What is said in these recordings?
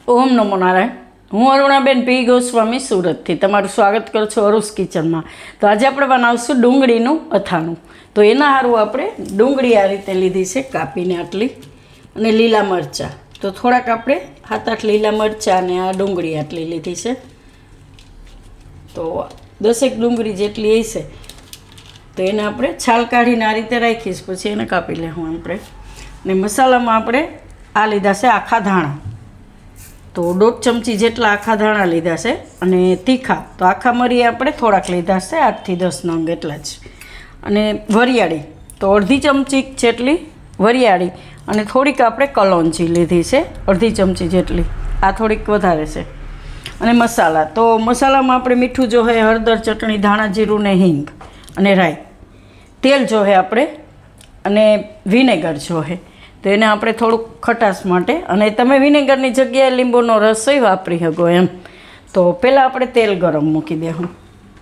ઓમ નમો નારાયણ. હું અરુણાબેન પી ગોસ્વામી સુરતથી તમારું સ્વાગત કરું છું અરુસ કિચનમાં. તો આજે આપણે બનાવશું ડુંગળીનું અથાણું. તો એના સારું આપણે ડુંગળી આ રીતે લીધી છે કાપીને આટલી, અને લીલા મરચાં. તો થોડાક આપણે 7-8 લીલા મરચાં અને આ ડુંગળી આટલી લીધી છે. તો 10 ડુંગળી જેટલી હશે તો એને આપણે છાલ કાઢીને આ રીતે રાખીશ, પછી એને કાપી લેવું આપણે. ને મસાલામાં આપણે આ લીધા છે આખા ધાણા, તો 1.5 ચમચી જેટલા આખા ધાણા લીધા છે. અને તીખા તો આખા મરી આપણે થોડાક લીધા છે, 8 થી 10 નંગ એટલા જ. અને વરિયાળી તો 1/2 ચમચી જેટલી વરિયાળી, અને થોડીક આપણે કલોંજી લીધી છે 1/2 ચમચી જેટલી, આ થોડીક વધારે છે. અને મસાલા તો મસાલામાં આપણે મીઠું જોહે, હળદર, ચટણી, ધાણા જીરું ને હિંગ અને રાઈ. તેલ જોહે આપણે, અને વિનેગર જોહે. તો એને આપણે થોડુંક ખટાશ માટે, અને તમે વિનેગરની જગ્યાએ લીંબુનો રસ વાપરી શકો એમ. તો પહેલાં આપણે તેલ ગરમ મૂકી દેવું.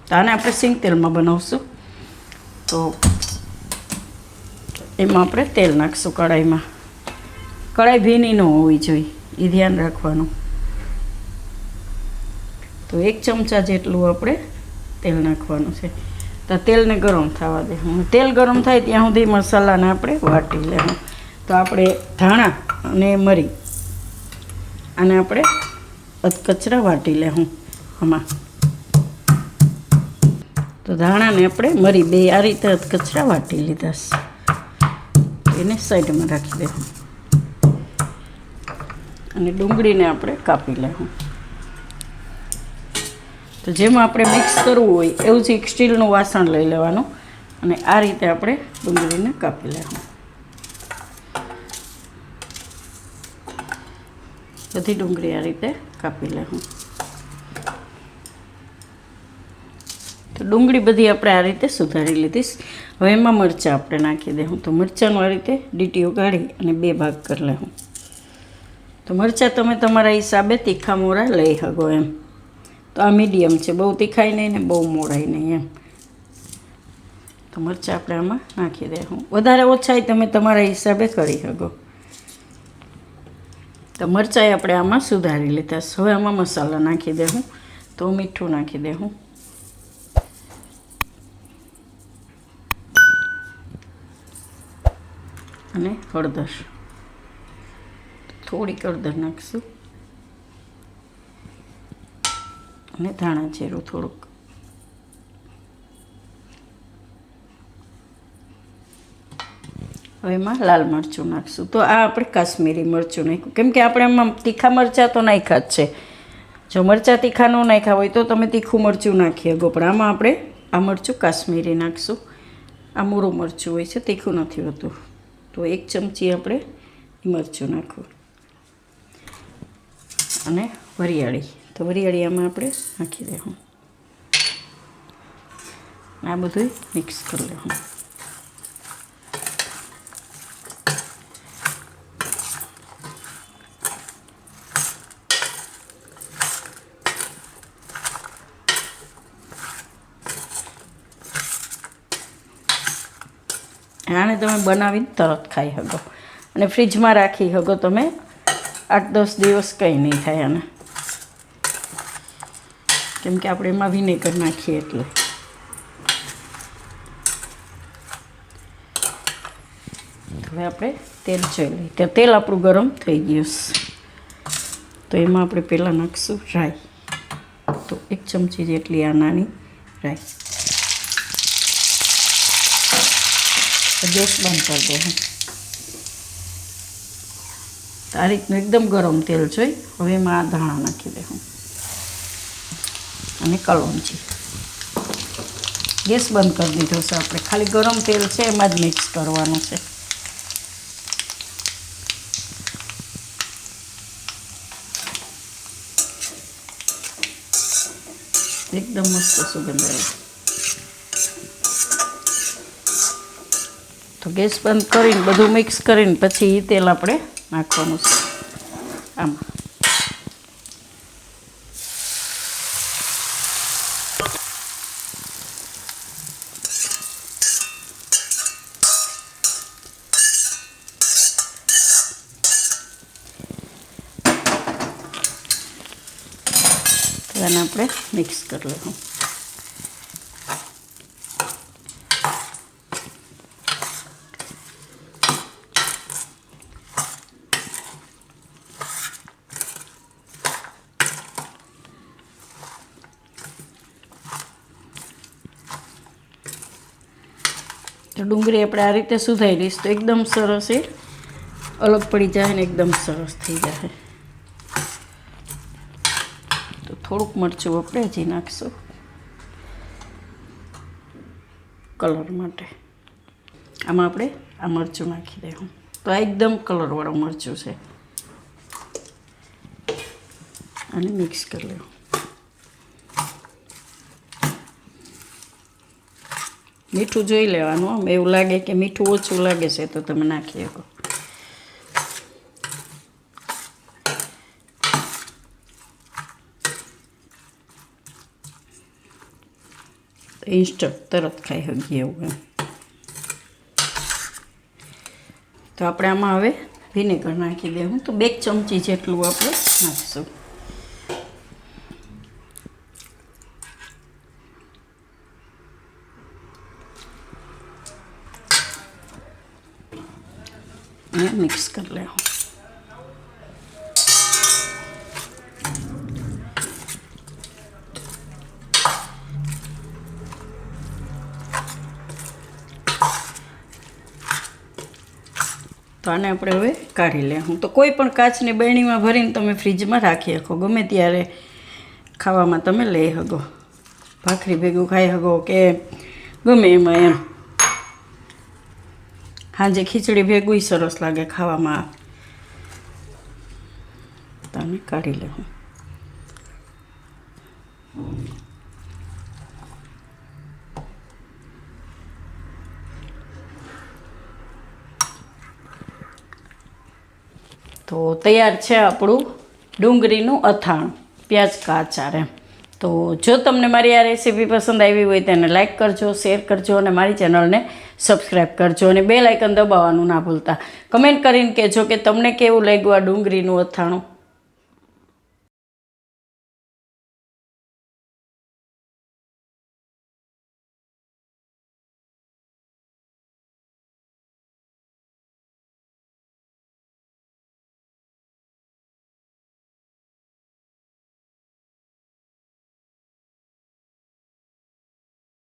તો આને આપણે સિંગ તેલમાં બનાવશું. તો એમાં આપણે તેલ નાખીશું કઢાઈમાં. કઢાઈ ભીની ન હોવી જોઈએ, એ ધ્યાન રાખવાનું. તો 1 ચમચા જેટલું આપણે તેલ નાખવાનું છે. તો તેલને ગરમ થવા દેવું. તેલ ગરમ થાય ત્યાં સુધી મસાલાને આપણે વાટી લેવું. તો આપણે ધાણા અને મરી આને આપણે અધકચરા વાટી લેવું આમાં. તો ધાણાને આપણે મરી બે આ રીતે અધકચરા વાટી લીધા છે, એને સાઈડમાં રાખી દેવું. અને ડુંગળીને આપણે કાપી લેવું. તો જેમાં આપણે મિક્સ કરવું હોય એવું જ એક સ્ટીલનું વાસણ લઈ લેવાનું, અને આ રીતે આપણે ડુંગળીને કાપી લેવું. બધી ડુંગળી આ રીતે કાપી લેવું. તો ડુંગળી બધી આપણે આ રીતે સુધારી લીધીશ. હવે એમાં મરચાં આપણે નાખી દેવું. તો મરચાંનું આ રીતે ડીટીઓ કાઢી અને 2 ભાગ કરી લેવું. તો મરચાં તમે તમારા હિસાબે તીખા મોરા લઈ શકો એમ. તો આ મીડિયમ છે, બહુ તીખાય નહીં ને બહુ મોરાય નહીં એમ. તો મરચાં આપણે આમાં નાખી દેવું. વધારે ઓછાય તમે તમારા હિસાબે કરી શકો. તો મરચાં આપણે આમાં સુધારી લીધા. હવે આમાં મસાલા નાખી દેવું. તો મીઠું નાખી દેવું, અને હળદર, થોડીક હળદર નાખીશું, અને ધાણા જીરું થોડુંક. હવે એમાં લાલ મરચું નાખીશું. તો આ આપણે કાશ્મીરી મરચું નાખ્યું, કેમ કે આપણે આમાં તીખા મરચાં તો નાખ્યા જ છે. જો મરચાં તીખા ન નાખ્યા હોય તો તમે તીખું મરચું નાખી શકો, પણ આમાં આપણે આ મરચું કાશ્મીરી નાખીશું. આ મૂરું મરચું હોય છે, તીખું નથી હોતું. તો 1 ચમચી આપણે મરચું નાખવું. અને વરિયાળી, તો વરિયાળી આમાં આપણે નાખી દેવું. આ બધું મિક્સ કરી લેવું. આને તમે બનાવીને તરત ખાઈ શકો, અને ફ્રીજમાં રાખી શકો તમે 8-10 દિવસ, કંઈ નહીં થાય આને, કેમ કે આપણે એમાં વિનેગર નાખીએ એટલે. હવે આપણે તેલ જોઈ લઈએ. તો તેલ આપણું ગરમ થઈ ગયું છે. તો એમાં આપણે પહેલાં નાખીશું રાઈ. તો 1 ચમચી જેટલી આ નાની રાઈ. ગેસ બંધ કરી દેવું. આ રીતનું એકદમ ગરમ તેલ જોઈ. હવે એમાં આ ધાણા નાખી દેવું, અને કલોંજી. ગેસ બંધ કરી દીધો છે આપણે. ખાલી ગરમ તેલ છે એમાં જ મિક્સ કરવાનું છે. એકદમ મસ્ત સુગંધ આવે. તો ગેસ બંધ કરીને બધું મિક્સ કરીને પછી તેલ આપણે નાખવાનું છે આમાં. તો આને આપણે મિક્સ કરી લઈશું. તો ડુંગળી આપણે આ રીતે સુધારી લઈશ તો એકદમ સરસ એ અલગ પડી જાય ને એકદમ સરસ થઈ જાય. તો થોડુંક મરચું આપણે હજી નાખશું કલર માટે. આમાં આપણે આ મરચું નાખી દઈશું. તો આ એકદમ કલરવાળું મરચું છે. અને મિક્સ કરી લેવું. મીઠું જોઈ લેવાનું. આમ એવું લાગે કે મીઠું ઓછું લાગે છે તો તમે નાખી શકો. ઇન્સ્ટન્ટ તરત ખાઈ શકીએ એવું એમ. તો આપણે આમાં હવે વિનેગર નાખી દેવું. તો 2 ચમચી જેટલું આપણે નાખીશું. અને મિક્સ કરી લેવું. તો આને આપણે હવે કાઢી લેવું. તો કોઈ પણ કાચની બરણીમાં ભરીને તમે ફ્રીજમાં રાખી શકો. ગમે ત્યારે ખાવામાં તમે લઈ શકો. ભાખરી ભેગું ખાઈ શકો કે ગમે એમાં એમ. સાંજે ખીચડી ભેગું સરસ લાગે ખાવામાં. તો આને કાઢી લેવું. તો તૈયાર છે આપણું ડુંગળીનું અથાણું પ્યાજ કા અચાર એમ. તો જો તમને મારી આ રેસીપી પસંદ આવી હોય તેને લાઇક કરજો, શેર કરજો અને મારી ચેનલને સબસ્ક્રાઈબ કરજો અને બેલ આઇકન દબાવવાનું ના ભૂલતા. કમેન્ટ કરીને કહેજો કે તમને કેવું લાગ્યું આ ડુંગળીનું અથાણું.